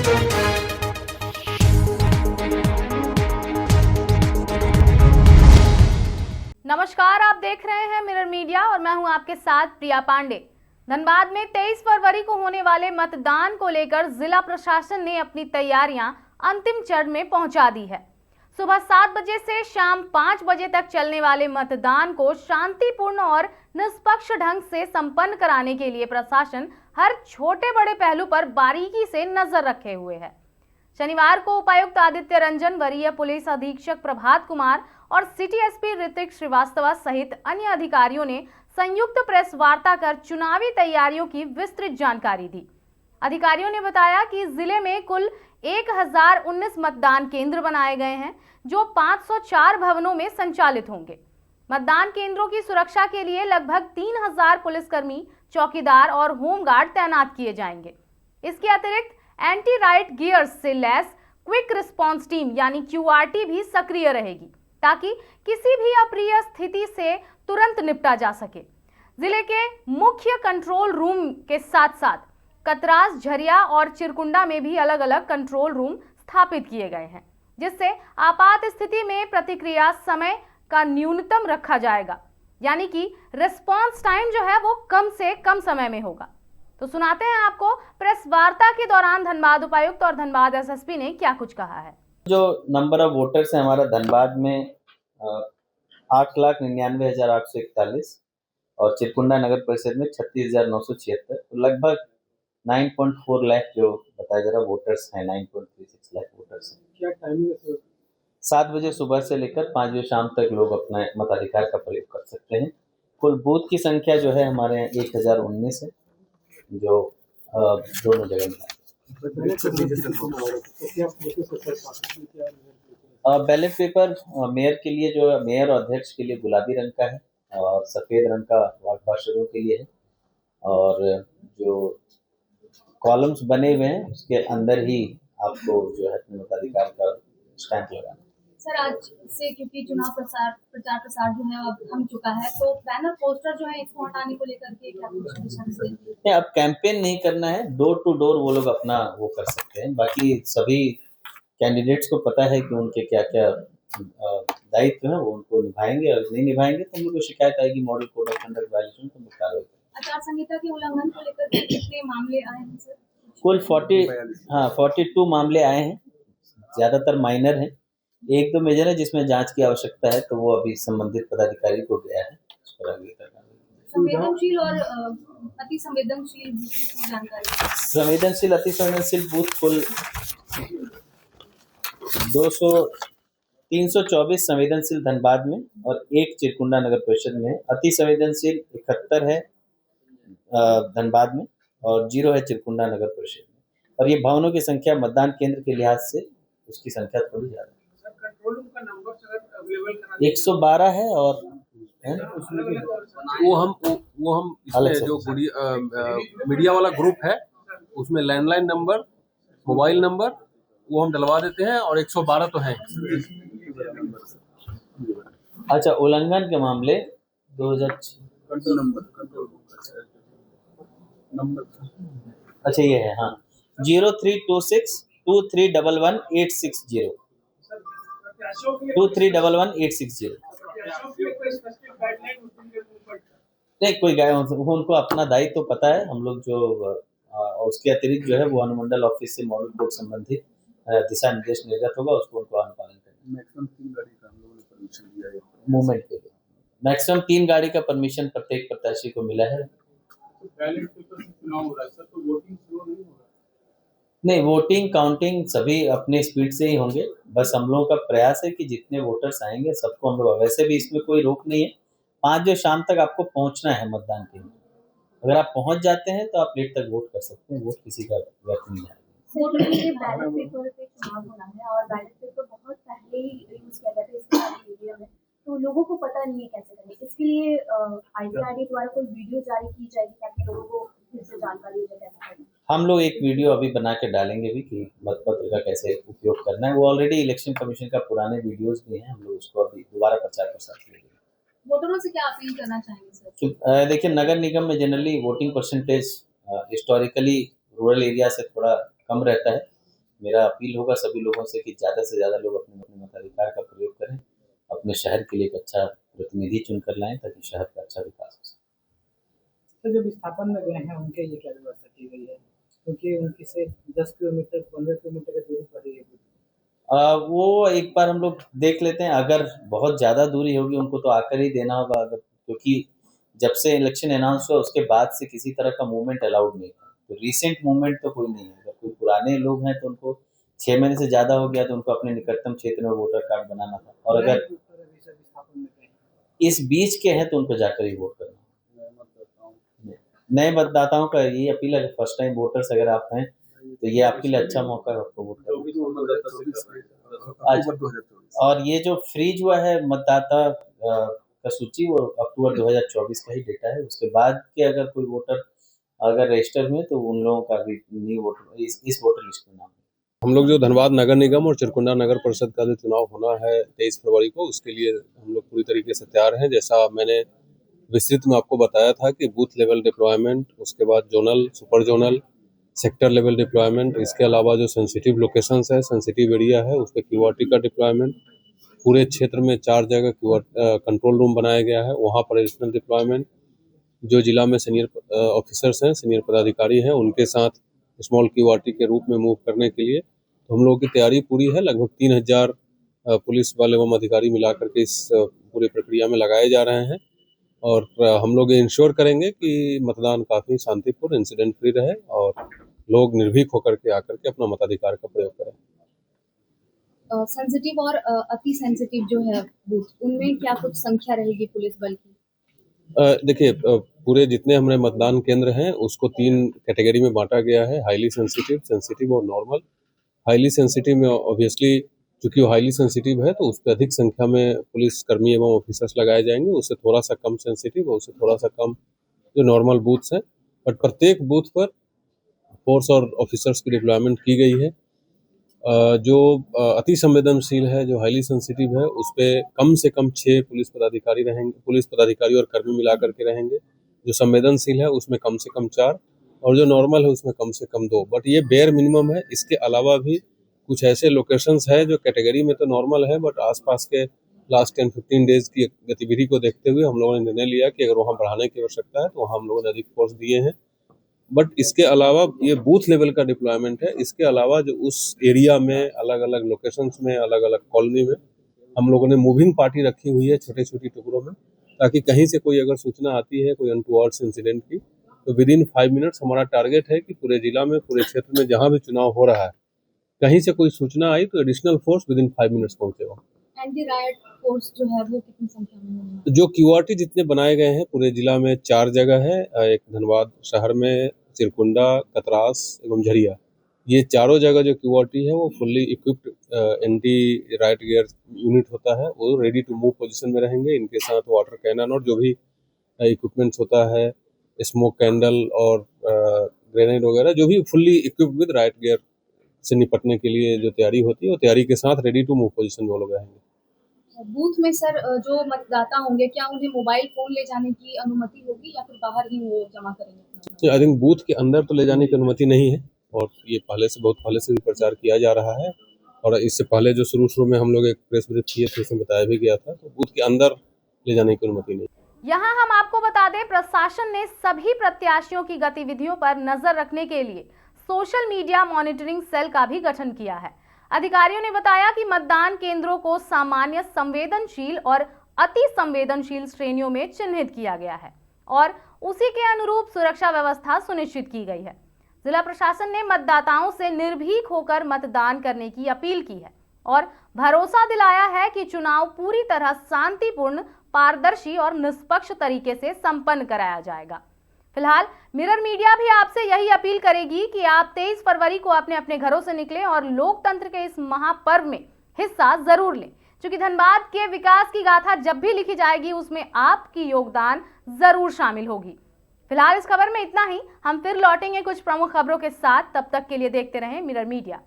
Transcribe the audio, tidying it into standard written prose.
नमस्कार, आप देख रहे हैं मिरर मीडिया और मैं हूं आपके साथ प्रिया पांडे। धनबाद में 23 फरवरी को होने वाले मतदान को लेकर जिला प्रशासन ने अपनी तैयारियां अंतिम चरण में पहुंचा दी है। सुबह 7 बजे से शाम 5 बजे तक चलने वाले मतदान को शांतिपूर्ण और निष्पक्ष ढंग से संपन्न कराने के लिए प्रशासन हर छोटे बड़े पहलू पर बारीकी से नजर रखे हुए है। शनिवार को उपायुक्त आदित्य रंजन, वरीय पुलिस अधीक्षक प्रभात कुमार और सिटी एसपी ऋतिक श्रीवास्तव सहित अन्य अधिकारियों ने संयुक्त प्रेस वार्ता कर चुनावी तैयारियों की विस्तृत जानकारी दी। अधिकारियों ने बताया कि जिले में कुल 1019 मतदान केंद्र बनाए गए हैं, जो 504 भवनों में संचालित होंगे। मतदान केंद्रों की सुरक्षा के लिए लगभग 3000 पुलिसकर्मी, चौकीदार और होमगार्ड तैनात किए जाएंगे। इसके अतिरिक्त एंटी राइट गियर्स से लैस क्विक रिस्पांस टीम यानी क्यूआरटी भी सक्रिय रहेगी, ताकि किसी भी अप्रिय स्थिति से तुरंत निपटा जा सके। जिले के मुख्य कंट्रोल रूम के साथ साथ कतरास, झरिया और चिरकुंडा में भी अलग अलग कंट्रोल रूम स्थापित किए गए हैं, जिससे आपात स्थिति में प्रतिक्रिया समय का न्यूनतम रखा जाएगा, यानी कि रिस्पांस टाइम जो है वो कम से कम समय में होगा। तो सुनाते हैं आपको प्रेस वार्ता के दौरान धनबाद उपायुक्त और धनबाद एसएसपी ने क्या कुछ कहा है। जो नंबर ऑफ वोटर्स है हमारा धनबाद में 8,99,841 और चिरकुंडा नगर परिषद में 36,976, तो लगभग 9.4 लाख जो बताया जा रहा वोटर्स हैं, 9.36 लाख वोटर्स हैं। क्या टाइमिंग है? 7 बजे सुबह से लेकर 5 बजे शाम तक लोग अपना मताधिकार का प्रयोग कर सकते हैं। कुल बूथ की संख्या जो है हमारे यहाँ 1019 है, जो दोनों जगह में बैलेट पेपर मेयर के लिए, जो मेयर और अध्यक्ष के लिए गुलाबी रंग का है और सफ़ेद रंग का वार्ड पार्षदों के लिए है, और जो कॉलम्स बने हुए हैं उसके अंदर ही आपको जो है अपने मताधिकार का स्टैंप लगाना। सर, आज से क्योंकि चुनाव प्रचार प्रसार जो है अब थम चुका है, तो बैनर पोस्टर जो है इसको हटाने को लेकर के क्या कुछ डिसीजन है? अब कैंपेन नहीं करना है, डोर टू डोर वो लोग अपना वो कर सकते हैं। बाकी सभी कैंडिडेट्स को पता है कि उनके क्या क्या दायित्व है, वो उनको निभाएंगे, और नहीं निभाएंगे तो उनको शिकायत आएगी model code of conduct violation, तो कार्रवाई करेंगे। आचार संहिता के उल्लंघन को लेकर के कितने मामले आए हैं सर? कुल 42 मामले आए हैं, ज्यादातर माइनर हैं, 1-2 मेजर है जिसमें जांच की आवश्यकता है, तो वो अभी संबंधित पदाधिकारी को गया है, उस पर आगे करना। संवेदनशील और अति संवेदनशील जानकारी। संवेदनशील अति संवेदनशील बूथ कुल 324 संवेदनशील धनबाद में और 1 चिरकुंडा नगर परिषद में। अति संवेदनशील 71 है धनबाद में और 0 है चिरकुंडा नगर परिषद में। और ये भवनों की संख्या मतदान केंद्र के लिहाज से उसकी संख्या थोड़ी ज्यादा है। 112 है और वो हम इसमें जो मीडिया वाला ग्रुप है उसमें लैंडलाइन नंबर, मोबाइल नंबर वो हम डलवा देते हैं, और 112 तो है। अच्छा, उल्लंघन के मामले 2006 नंबर, अच्छा ये है, हाँ, 032623111860 23111860। नहीं, कोई गाय उनको अपना दायित्व तो पता है। हम लोग जो उसके अतिरिक्त जो है वो अनुमंडल ऑफिस से मॉडल कोड संबंधित दिशा निर्देश निर्गत होगा, उसको उनको अनुपालन करना। मैक्सिमम 3 गाड़ी का हम लोगों ने परमिशन दिया है मूवमेंट के लिए। मैक्सिमम 3 गाड़ी का परमिशन प्रत्येक प्रत्याशी को मिला है। बैलेट पेपर से चुनाव हो रहा है सर, तो वोटिंग शुरू नहीं होगा? नहीं, वोटिंग काउंटिंग सभी अपने स्पीड से ही होंगे। बस हम लोगों का प्रयास है कि जितने वोटर्स आएंगे सबको हम लोग, वैसे भी इसमें कोई रोक नहीं है, 5 बजे शाम तक आपको पहुंचना है मतदान केंद्र। अगर आप पहुंच जाते हैं तो आप लेट तक वोट कर सकते हैं, वोट किसी का व्यर्थ नहीं है। बैलेट पेपर पे चुनाव होना है और बैलेट पेपर बहुत पहले ही यूज किया गया था इसके एरिया में, तो लोगों को पता नहीं है कैसे करना। इसके लिए आईटीआरडी द्वारा कोई वीडियो जारी की जाएगी ताकि लोगों को फिर से जानकारी हो जाए कैसे करना। हम लोग एक वीडियो अभी बना के डालेंगे भी कि मतपत्र का कैसे उपयोग करना है। वो ऑलरेडी इलेक्शन कमीशन का पुराने वीडियोस भी हैं, हम लोग उसको अभी दोबारा प्रचार प्रसार करेंगे। वोटरों से क्या अपील करना चाहेंगे सर? देखिए, नगर निगम में generally voting percentage historically rural area से थोड़ा कम रहता है, मेरा अपील होगा सभी लोगों से कि ज़्यादा से ज़्यादा लोग अपने अपने मताधिकार का प्रयोग करें, अपने शहर के लिए एक अच्छा प्रतिनिधि चुनकर लाएं ताकि शहर का अच्छा विकास हो सके। तो जो विस्थापन में गए हैं उनके लिए क्या व्यवस्था की गई है, क्योंकि उनकी से 10 किलोमीटर 15 किलोमीटर की दूरी पर ही है। वो एक बार हम लोग देख लेते हैं, अगर बहुत ज़्यादा दूरी होगी उनको तो आकर ही देना होगा, अगर क्योंकि जब से इलेक्शन अनाउंस हुआ उसके बाद से किसी तरह का मूवमेंट अलाउड नहीं था, तो रिसेंट मूवमेंट तो कोई नहीं है। अगर कोई पुराने लोग हैं तो उनको 6 महीने से ज़्यादा हो गया तो उनको अपने निकटतम क्षेत्र में वोटर कार्ड बनाना था, और अगर इस बीच के हैं तो उनको जाकर ही वोट करना। नए मतदाताओं का ये अपील है, फर्स्ट टाइम वोटर्स अगर आप हैं तो ये आपके लिए अच्छा मौका है आपको वोट करने। और ये जो फ्रीज हुआ है मतदाता का सूची वो अक्टूबर 2024 का ही डेटा है। उसके बाद के अगर कोई वोटर अगर रजिस्टर हुए तो उन लोगों का भी न्यू वोटर इस वोटर लिस्ट में नाम है। हम लोग जो धनबाद नगर निगम और चिरकुंडा नगर परिषद का जो चुनाव होना है 23 फरवरी को, उसके लिए हम लोग पूरी तरीके से तैयार हैं। जैसा मैंने विस्तृत में आपको बताया था कि बूथ लेवल डिप्लॉयमेंट, उसके बाद zonal, super zonal, sector level deployment, इसके अलावा जो सेंसिटिव लोकेशंस है, सेंसिटिव एरिया है, उस पर क्यूआरटी का डिप्लॉयमेंट, पूरे क्षेत्र में 4 जगह कंट्रोल रूम बनाया गया है, वहाँ पर एडिशनल डिप्लॉयमेंट, जो जिला में सीनियर ऑफिसर्स हैं, सीनियर पदाधिकारी हैं, उनके साथ स्मॉल क्यूआरटी के रूप में मूव करने के लिए तो हम लोगों की तैयारी पूरी है। लगभग 3000 पुलिस बल एवं अधिकारी मिलाकर के इस पूरी प्रक्रिया में लगाए जा रहे हैं, और हम लोग ये इंश्योर करेंगे कि मतदान काफ़ी शांतिपूर्ण, इंसिडेंट फ्री रहे और लोग निर्भीक होकर के आकर के अपना मताधिकार का प्रयोग करें। सेंसिटिव और अति सेंसिटिव जो है बूथ, उनमें क्या कुछ संख्या रहेगी पुलिस बल की? देखिए, पूरे जितने हमारे मतदान केंद्र हैं उसको 3 कैटेगरी में बांटा गया है, हाईली सेंसिटिव, सेंसिटिव और नॉर्मल। हाईली सेंसिटिव में ऑब्वियसली चूँकि वो हाईली सेंसिटिव है तो उस पर अधिक संख्या में पुलिस कर्मी एवं ऑफिसर्स लगाए जाएंगे, उससे थोड़ा सा कम सेंसिटिव और उससे थोड़ा सा कम जो नॉर्मल बूथ्स हैं। बट प्रत्येक बूथ पर फोर्स और ऑफिसर्स की डिप्लॉयमेंट की गई है। जो अति संवेदनशील है, जो हाईली सेंसिटिव है, उस पर कम से कम 6 पुलिस पदाधिकारी रहेंगे, पुलिस पदाधिकारी और कर्मी मिला करके रहेंगे। जो संवेदनशील है उसमें कम से कम 4 और जो नॉर्मल है उसमें कम से कम 2। बट ये बेयर मिनिमम है। इसके अलावा भी कुछ ऐसे लोकेशंस है जो कैटेगरी में तो नॉर्मल है, बट आसपास के लास्ट 10-15 डेज की गतिविधि को देखते हुए हम लोगों ने निर्णय लिया कि अगर वहाँ बढ़ाने की आवश्यकता है तो वहाँ हम लोगों ने अधिक फोर्स दिए हैं। बट इसके अलावा ये बूथ लेवल का डिप्लॉयमेंट है। इसके अलावा जो उस एरिया में अलग अलग लोकेशंस में, अलग अलग कॉलोनी में हम लोगों ने मूविंग पार्टी रखी हुई है छोटे छोटे टुकड़ों में, ताकि कहीं से कोई अगर सूचना आती है कोई अनटुवर्ड्स इंसिडेंट की तो विदिन 5 मिनट्स हमारा टारगेट है कि पूरे जिला में, पूरे क्षेत्र में जहाँ भी चुनाव हो रहा है, कहीं से कोई सूचना आई तो एडिशनल फोर्स विदिन 5 मिनट्स पहुंचेगा। एंटी रायट फोर्स जो है वो कितनी संख्या में है? जो क्यूआरटी जितने बनाए गए हैं पूरे जिला में 4 जगह है, एक धनबाद शहर में, चिरकुंडा, कतरास एवं झरिया। ये चारों जगह जो क्यूआरटी है वो fully equipped anti right gear unit होता है, वो रेडी टू मूव पोजीशन में रहेंगे। इनके साथ वाटर कैनन और जो भी इक्विपमेंट्स होता है, स्मोक कैंडल और ग्रेनेड वगैरह, जो भी fully equipped with right gear से निपटने के लिए जो तैयारी होती है वो तैयारी के साथ रेडी टू मूव पोजीशन में वो लोग रहेंगे। बूथ में सर जो मतदाता होंगे, क्या उन्हें मोबाइल फोन ले जाने की अनुमति होगी या फिर बाहर ही वो जमा करेंगे? आई थिंक बूथ के अंदर तो ले जाने की अनुमति नहीं है, और ये बहुत पहले से भी प्रचार किया जा रहा है। और इससे पहले जो शुरू में हम लोग एक प्रेस ब्रीफ किए थे उसमें बताया भी गया था, तो बूथ के अंदर ले जाने की अनुमति नहीं। यहाँ हम आपको बता दें, प्रशासन ने सभी प्रत्याशियों की गतिविधियों पर नजर रखने के लिए सोशल मीडिया मॉनिटरिंग सेल का भी गठन किया है। अधिकारियों ने बताया कि मतदान केंद्रों को सामान्य, संवेदनशील और अति संवेदनशील श्रेणियों में चिन्हित किया गया है और उसी के अनुरूप सुरक्षा व्यवस्था सुनिश्चित की गई है। जिला प्रशासन ने मतदाताओं से निर्भीक होकर मतदान करने की अपील की है और भरोसा दिलाया है कि चुनाव पूरी तरह शांतिपूर्ण, पारदर्शी और निष्पक्ष तरीके से संपन्न कराया जाएगा। फिलहाल मिरर मीडिया भी आपसे यही अपील करेगी कि आप 23 फरवरी को अपने अपने घरों से निकलें और लोकतंत्र के इस महापर्व में हिस्सा जरूर लें, क्योंकि धनबाद के विकास की गाथा जब भी लिखी जाएगी उसमें आपकी योगदान जरूर शामिल होगी। फिलहाल इस खबर में इतना ही। हम फिर लौटेंगे कुछ प्रमुख खबरों के साथ। तब तक के लिए देखते रहें मिरर मीडिया।